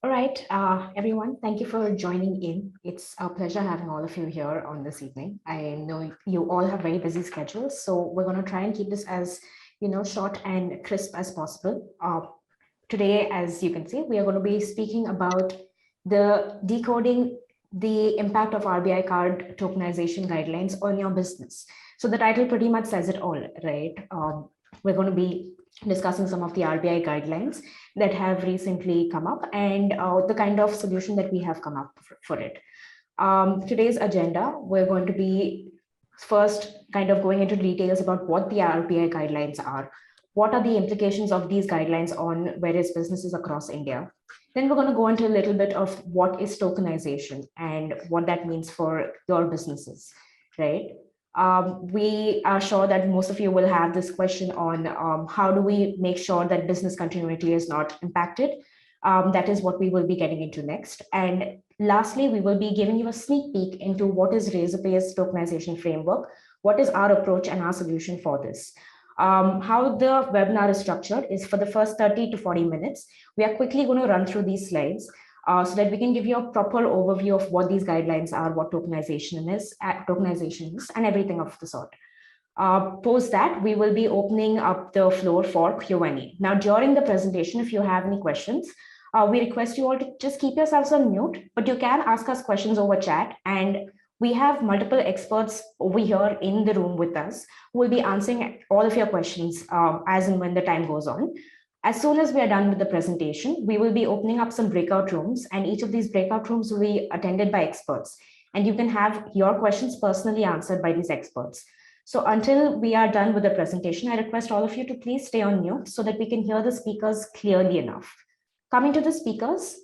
All right, everyone, thank you for joining in. It's a pleasure having all of you here on this evening. I know you all have very busy schedules, so we're going to try and keep this as short and crisp as possible. Today, as you can see, we are going to be speaking about the decoding the impact of RBI card tokenization guidelines on your business. So the title pretty much says it all, right? We're going to be discussing some of the RBI guidelines that have recently come up and the kind of solution that we have come up for it. Today's agenda, we're going to be first kind of going into details about what the RBI guidelines are, what are the implications of these guidelines on various businesses across India. Then we're going to go into a little bit of what is tokenization and what that means for your businesses, right? We are sure that most of you will have this question on how do we make sure that business continuity is not impacted. That is what we will be getting into next. And lastly, we will be giving you a sneak peek into what is Razorpay's tokenization framework, what is our approach and our solution for this. How the webinar is structured is for the first 30 to 40 minutes. We are quickly going to run through these slides so that we can give you a proper overview of what these guidelines are, what tokenization is, and everything of the sort. Post that, we will be opening up the floor for Q&A. Now, during the presentation, if you have any questions, we request you all to just keep yourselves on mute, but you can ask us questions over chat, and we have multiple experts over here in the room with us who will be answering all of your questions as and when the time goes on. As soon as we are done with the presentation, we will be opening up some breakout rooms, and each of these breakout rooms will be attended by experts, and you can have your questions personally answered by these experts. So until we are done with the presentation, I request all of you to please stay on mute so that we can hear the speakers clearly enough. Coming to the speakers,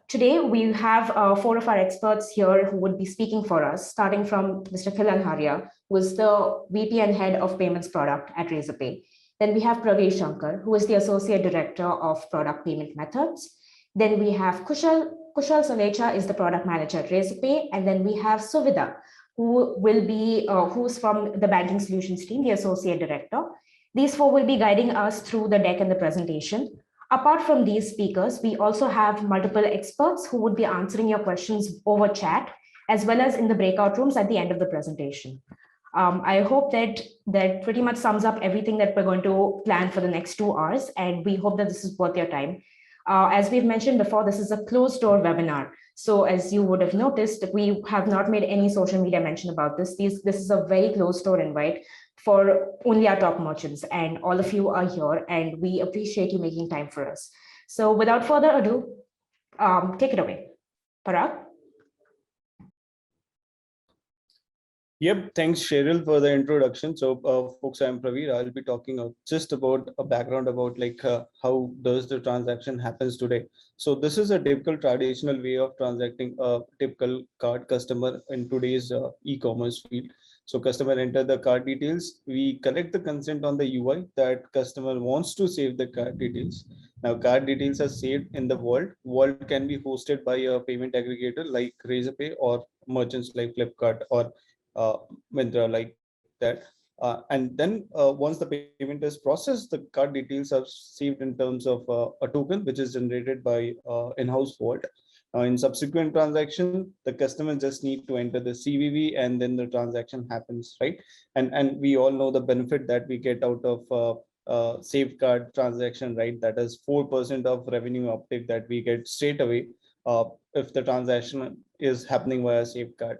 today we have four of our experts here who would be speaking for us, starting from Mr. Khilan Haria, who is the VP and Head of Payments Product at Razorpay. Then we have Praveer Shankar, who is the Associate Director of Product Payment Methods. Then we have Kushal Salecha is the Product Manager at Razorpay. And then we have Suvida, who will be, who's from the Banking Solutions team, the Associate Director. These four will be guiding us through the deck and the presentation. Apart from these speakers, we also have multiple experts who would be answering your questions over chat, as well as in the breakout rooms at the end of the presentation. I hope that pretty much sums up everything that we're going to plan for the next 2 hours, and we hope that this is worth your time. As we've mentioned before, this is a closed door webinar. So as you would have noticed, we have not made any social media mention about this. This is a very closed door invite for only our top merchants, and all of you are here, and we appreciate you making time for us. So without further ado, take it away. Parag? Yep, thanks Cheryl for the introduction. So folks, I'm Praveer. I'll be talking just about a background about how does the transaction happens today. So this is a typical traditional way of transacting a typical card customer in today's e-commerce field. So customer enter the card details. We collect the consent on the UI that customer wants to save the card details. Now card details are saved in the vault. Vault can be hosted by a payment aggregator like Razorpay or merchants like Flipkart or Myntra like that. And then once the payment is processed, the card details are saved in terms of a token, which is generated by in-house vault. In subsequent transaction, the customer just need to enter the CVV and then the transaction happens, right? And we all know the benefit that we get out of safeguard transaction, right? That is 4% of revenue uptake that we get straight away if the transaction is happening via safeguard.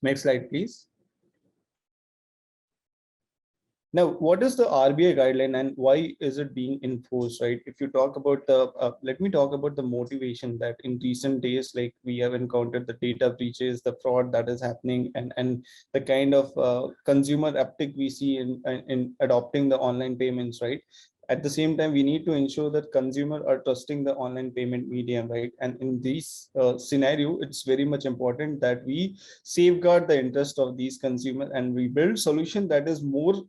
Next slide, please. Now, what is the RBI guideline and why is it being enforced, right? If you talk about the, let me talk about the motivation that in recent days, like we have encountered the data breaches, the fraud that is happening, and the kind of consumer uptick we see in adopting the online payments, right? At the same time, we need to ensure that consumers are trusting the online payment medium, right? And in this scenario, it's very much important that we safeguard the interest of these consumers and we build solution that is more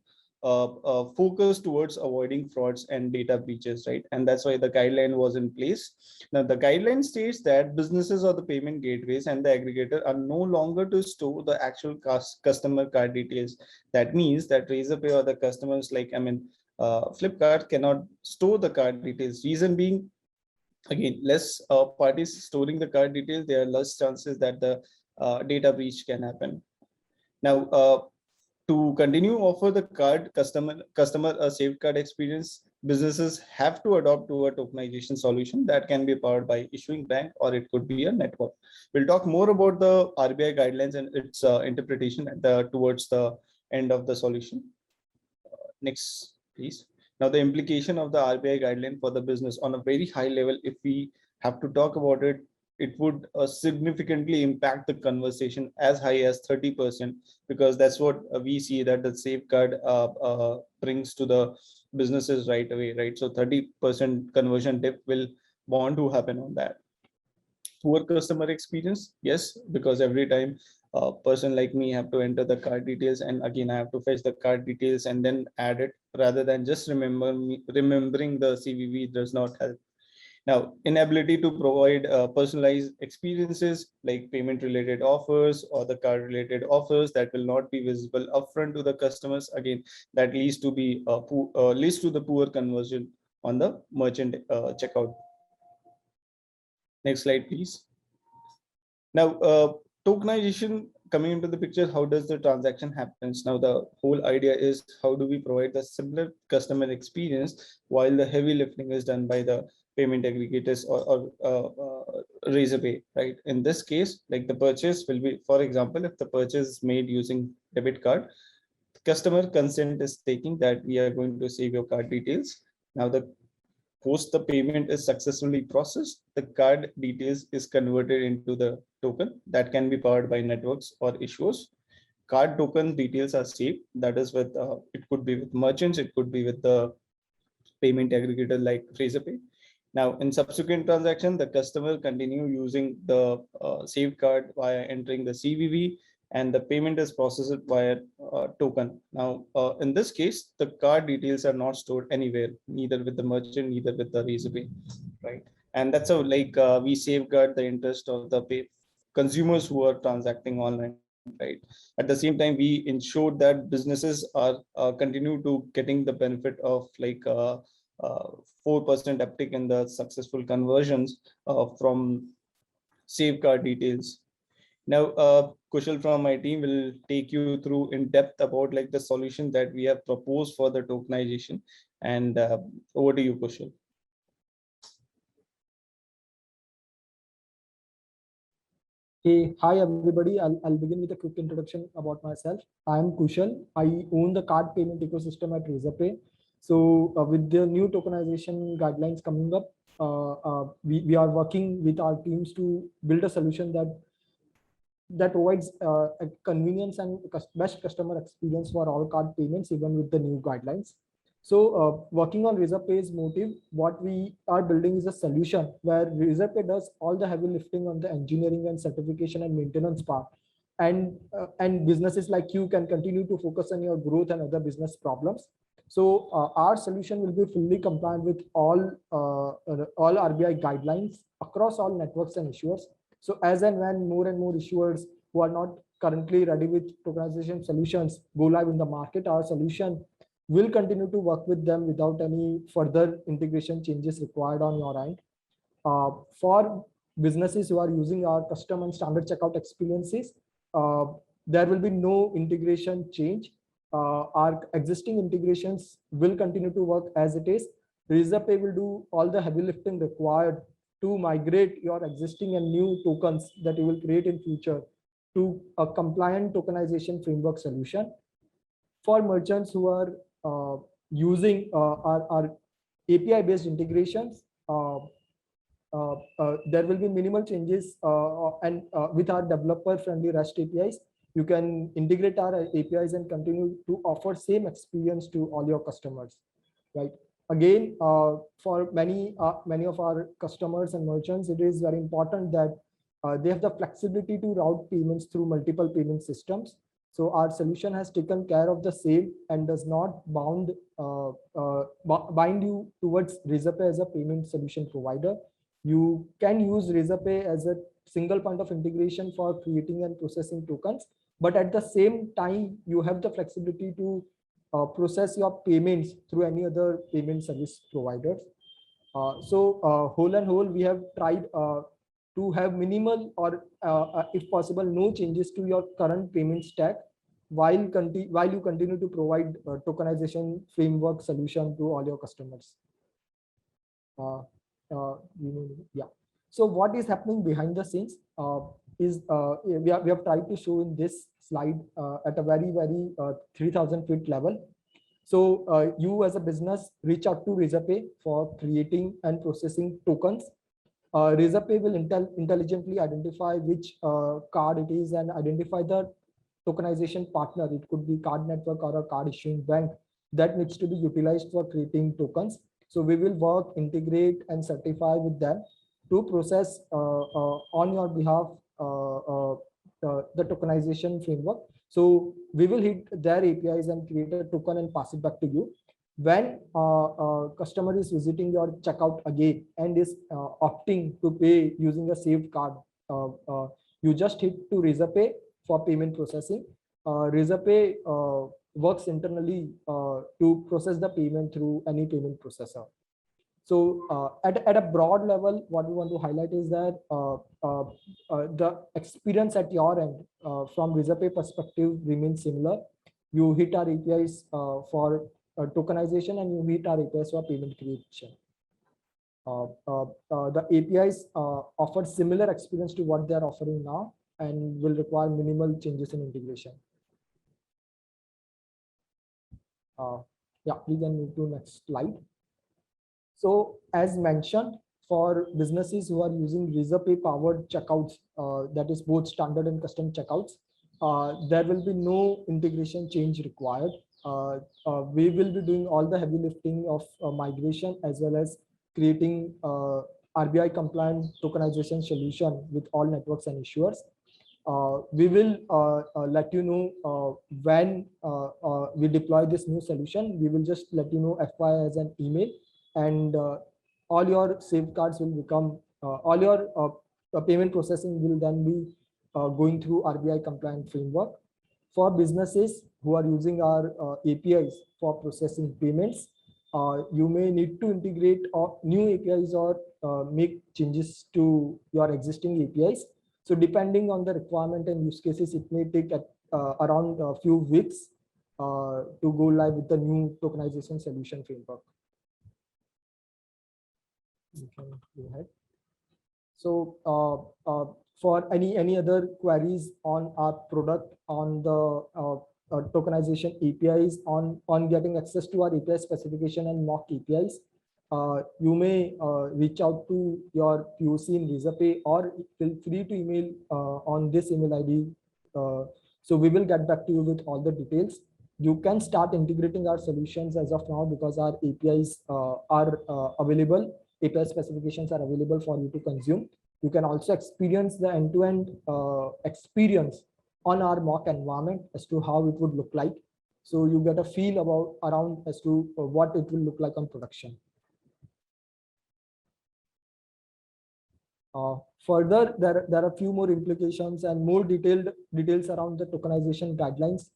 focused towards avoiding frauds and data breaches, right? And that's why the guideline was in place. Now, the guideline states that businesses or the payment gateways and the aggregator are no longer to store the actual customer card details. That means that Razorpay or the customers like, Flipkart cannot store the card details. Reason being, Again, less parties storing the card details, there are less chances that the data breach can happen. Now, to continue offer the customer a safe card experience, businesses have to adopt to a tokenization solution that can be powered by issuing bank, or it could be a network. We'll talk more about the RBI guidelines and its interpretation at the towards the end of the solution. Next, please. Now, the implication of the RBI guideline for the business on a very high level, if we have to talk about it, it would significantly impact the conversation as high as 30%, because that's what we see that the safeguard brings to the businesses right away, right? So 30% conversion dip will bound to happen on that. Poor customer experience, yes, because every time a person like me have to enter the card details, and again I have to fetch the card details and then add it, rather than just remembering the CVV does not help. Now, inability to provide personalized experiences like payment related offers or the card related offers that will not be visible upfront to the customers, again that leads to the poor conversion on the merchant checkout. Next slide, please. Now, tokenization coming into the picture, how does the transaction happens? Now, the whole idea is how do we provide the similar customer experience while the heavy lifting is done by the payment aggregators or Razorpay, right? In this case, like the purchase will be, for example, if the purchase is made using debit card, customer consent is taking that we are going to save your card details. Now, the post the payment is successfully processed, the card details is converted into the token that can be powered by networks or issuers. Card token details are saved. That is with it could be with merchants, it could be with the payment aggregator like Razorpay. Now, in subsequent transaction, the customer continue using the saved card via entering the CVV, and the payment is processed via token. Now, in this case, the card details are not stored anywhere, neither with the merchant, neither with the Razorpay, right? And that's how we safeguard the interest of the consumers who are transacting online, right? At the same time, we ensure that businesses are continue to getting the benefit of 4% uptick in the successful conversions from safeguard details. Now, Kushal from my team will take you through in depth about like the solution that we have proposed for the tokenization. And over to you, Kushal. Hey, hi everybody. I'll begin with a quick introduction about myself. I'm Kushal. I own the card payment ecosystem at Razorpay. So with the new tokenization guidelines coming up, we are working with our teams to build a solution that provides a convenience and best customer experience for all card payments, even with the new guidelines. So working on Razorpay's motive, what we are building is a solution where Razorpay does all the heavy lifting on the engineering and certification and maintenance part. And businesses like you can continue to focus on your growth and other business problems. So our solution will be fully compliant with all RBI guidelines across all networks and issuers. So as and when more and more issuers who are not currently ready with tokenization solutions go live in the market, our solution will continue to work with them without any further integration changes required on your end. For businesses who are using our custom and standard checkout experiences, there will be no integration change. Our existing integrations will continue to work as it is. Razorpay will do all the heavy lifting required to migrate your existing and new tokens that you will create in future to a compliant tokenization framework solution. For merchants who are using our API-based integrations, there will be minimal changes, and with our developer-friendly REST APIs, you can integrate our APIs and continue to offer same experience to all your customers, right? Again, for many of our customers and merchants, it is very important that they have the flexibility to route payments through multiple payment systems. So our solution has taken care of the same and does not bind you towards Razorpay as a payment solution provider. You can use Razorpay as a single point of integration for creating and processing tokens, but at the same time, you have the flexibility to process your payments through any other payment service providers. Whole and whole, we have tried to have minimal or if possible, no changes to your current payment stack while you continue to provide tokenization framework solution to all your customers. Yeah. So what is happening behind the scenes is we have tried to show in this slide at a very 3000 feet level. So you as a business reach out to Razorpay for creating and processing tokens. Razorpay will intelligently identify which card it is and identify the tokenization partner. It could be card network or a card issuing bank that needs to be utilized for creating tokens. So we will work, integrate, and certify with them to process on your behalf the tokenization framework. So we will hit their APIs and create a token and pass it back to you. When customer is visiting your checkout again and is opting to pay using a saved card, you just hit to Razorpay for payment processing. Razorpay works internally to process the payment through any payment processor. So at a broad level, what we want to highlight is that the experience at your end from Razorpay perspective remains similar. You hit our APIs for tokenization and you hit our APIs for payment creation. The APIs offer similar experience to what they are offering now and will require minimal changes in integration. Yeah, we can move to next slide. So as mentioned, for businesses who are using Razorpay powered checkouts, that is both standard and custom checkouts, there will be no integration change required. We will be doing all the heavy lifting of migration as well as creating RBI compliant tokenization solution with all networks and issuers. We will let you know when we deploy this new solution. We will just let you know FYI as an email, and all your safeguards will become, all your payment processing will then be going through RBI compliant framework. For businesses who are using our APIs for processing payments, you may need to integrate new APIs or make changes to your existing APIs. So depending on the requirement and use cases, it may take around a few weeks to go live with the new tokenization solution framework. You can go ahead. So for any other queries on our product, on the tokenization APIs, on getting access to our API specification and mock APIs, you may reach out to your POC in Razorpay, or feel free to email on this email ID. So we will get back to you with all the details. You can start integrating our solutions as of now because our APIs are available. API specifications are available for you to consume. You can also experience the end-to-end experience on our mock environment as to how it would look like. So you get a feel around as to what it will look like on production. Further, there are a few more implications and more details around the tokenization guidelines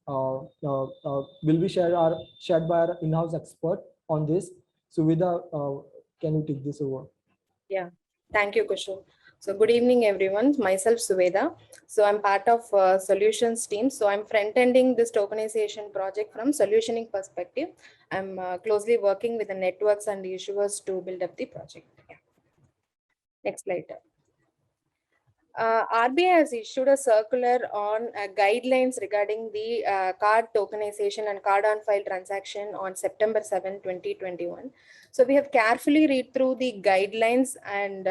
will be shared by our in-house expert on this. So Suveda, can you take this over? Yeah, thank you, Kushal. So good evening, everyone. Myself, Suveda. So I'm part of solutions team. So I'm front-ending this tokenization project from solutioning perspective. I'm closely working with the networks and the issuers to build up the project. Yeah. Next slide. RBI has issued a circular on guidelines regarding the card tokenization and card on file transaction on September 7, 2021. So we have carefully read through the guidelines, and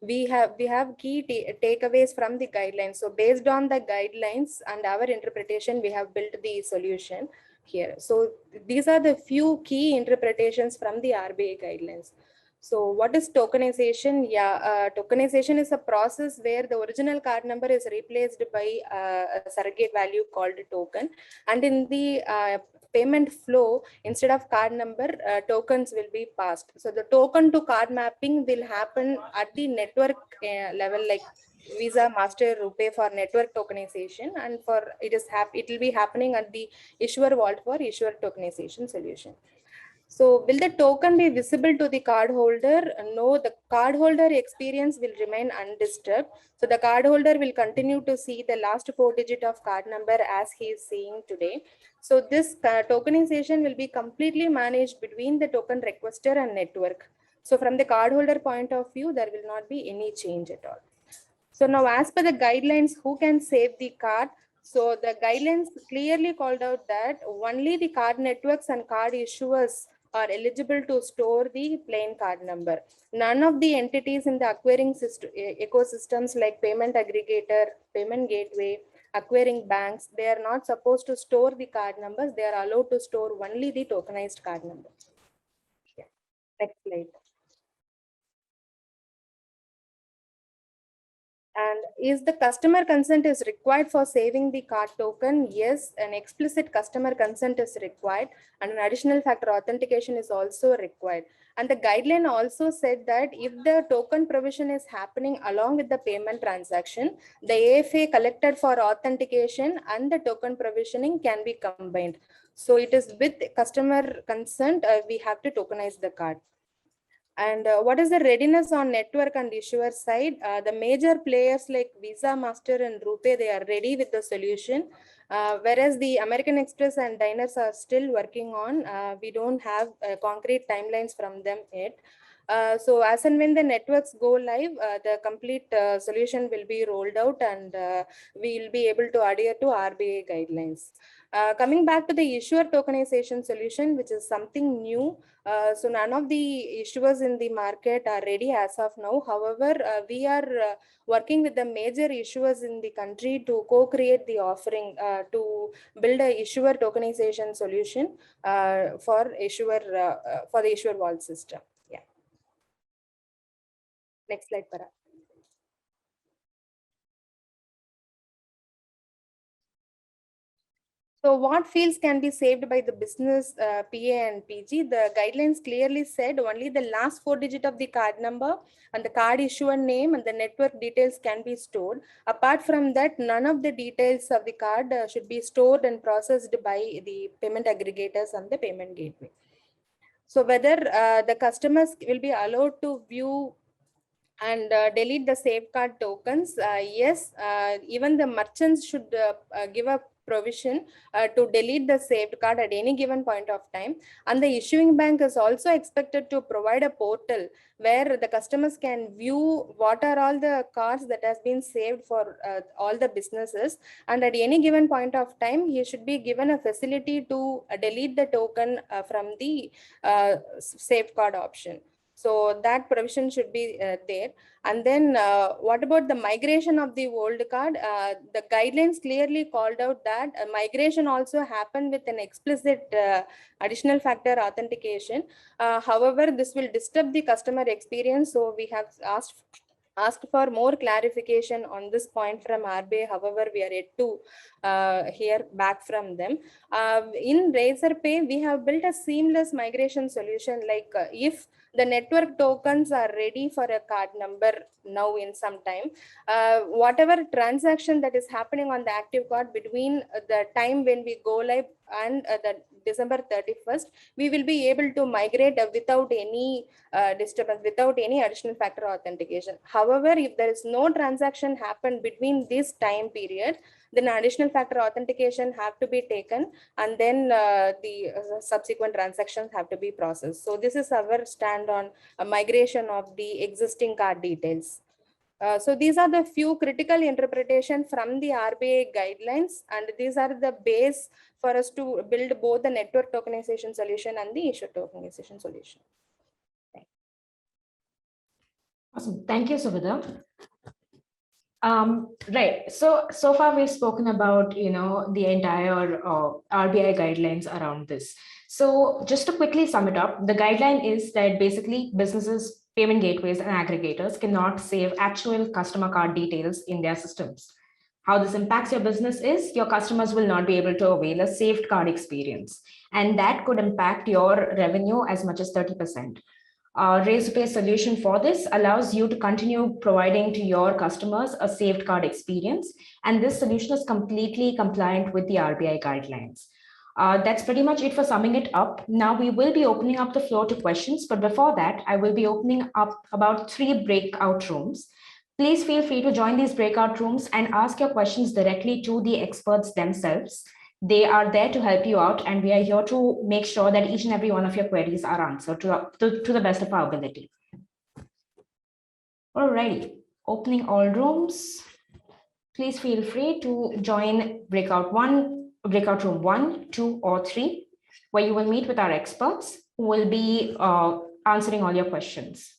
we have key takeaways from the guidelines. So based on the guidelines and our interpretation, we have built the solution here. So these are the few key interpretations from the RBI guidelines. So what is tokenization? Yeah, tokenization is a process where the original card number is replaced by a surrogate value called a token. And in the payment flow, instead of card number, tokens will be passed. So the token to card mapping will happen at the network level, like Visa, Master, RuPay for network tokenization, and it will be happening at the issuer vault for issuer tokenization solution. So will the token be visible to the cardholder? No, the cardholder experience will remain undisturbed. So the cardholder will continue to see the last 4 digit of card number as he is seeing today. So this tokenization will be completely managed between the token requester and network. So from the cardholder point of view, there will not be any change at all. So now as per the guidelines, who can save the card? So the guidelines clearly called out that only the card networks and card issuers are eligible to store the plain card number. None of the entities in the acquiring system, ecosystems like payment aggregator, payment gateway, acquiring banks, they are not supposed to store the card numbers. They are allowed to store only the tokenized card numbers. Yeah. Next slide. And is the customer consent is required for saving the card token? Yes, an explicit customer consent is required, and an additional factor authentication is also required. And the guideline also said that if the token provision is happening along with the payment transaction, the AFA collected for authentication and the token provisioning can be combined. So it is with customer consent, we have to tokenize the card. And what is the readiness on network and issuer side? The major players like Visa, Master, and RuPay, they are ready with the solution. Whereas the American Express and Diners are still working on. We don't have concrete timelines from them yet. So as and when the networks go live, the complete solution will be rolled out, and we will be able to adhere to RBI guidelines. Coming back to the issuer tokenization solution, which is something new. So none of the issuers in the market are ready as of now. However, we are working with the major issuers in the country to co-create the offering to build a issuer tokenization solution for the issuer vault system. Yeah. Next slide, Parag. So what fields can be saved by the business PA and PG? The guidelines clearly said only the last 4 digit of the card number and the card issuer name and the network details can be stored. Apart from that, none of the details of the card should be stored and processed by the payment aggregators and the payment gateway. So whether the customers will be allowed to view and delete the saved card tokens, yes, even the merchants should give a provision to delete the saved card at any given point of time. And the issuing bank is also expected to provide a portal where the customers can view what are all the cards that has been saved for all the businesses. And at any given point of time, he should be given a facility to delete the token from the saved card option. So that provision should be there. And then what about the migration of the old card? The guidelines clearly called out that migration also happened with an explicit additional factor authentication. However, this will disturb the customer experience. So we have asked for more clarification on this point from RBI. However, we are yet to hear back from them. In Razorpay, we have built a seamless migration solution. Like if the network tokens are ready for a card number now in some time, whatever transaction that is happening on the active card between the time when we go live and the December 31st, we will be able to migrate without any disturbance, without any additional factor authentication. However, if there is no transaction happen between this time period, then additional factor authentication have to be taken, and then the subsequent transactions have to be processed. So this is our stand on a migration of the existing card details. So these are the few critical interpretation from the RBI guidelines, and these are the base for us to build both the network tokenization solution and the issuer tokenization solution. Awesome. Thank you, Subhadra. Right. So far we've spoken about, the entire RBI guidelines around this. So just to quickly sum it up, the guideline is that basically businesses, payment gateways, and aggregators cannot save actual customer card details in their systems. How this impacts your business is your customers will not be able to avail a saved card experience, and that could impact your revenue as much as 30%. Razorpay solution for this allows you to continue providing to your customers a saved card experience, and this solution is completely compliant with the RBI guidelines. That's pretty much it for summing it up. Now we will be opening up the floor to questions, but before that, I will be opening up about 3 breakout rooms. Please feel free to join these breakout rooms and ask your questions directly to the experts themselves. They are there to help you out, and we are here to make sure that each and every one of your queries are answered to the best of our ability. Alrighty, opening all rooms. Please feel free to join breakout room 1, 2, or 3, where you will meet with our experts who will be answering all your questions.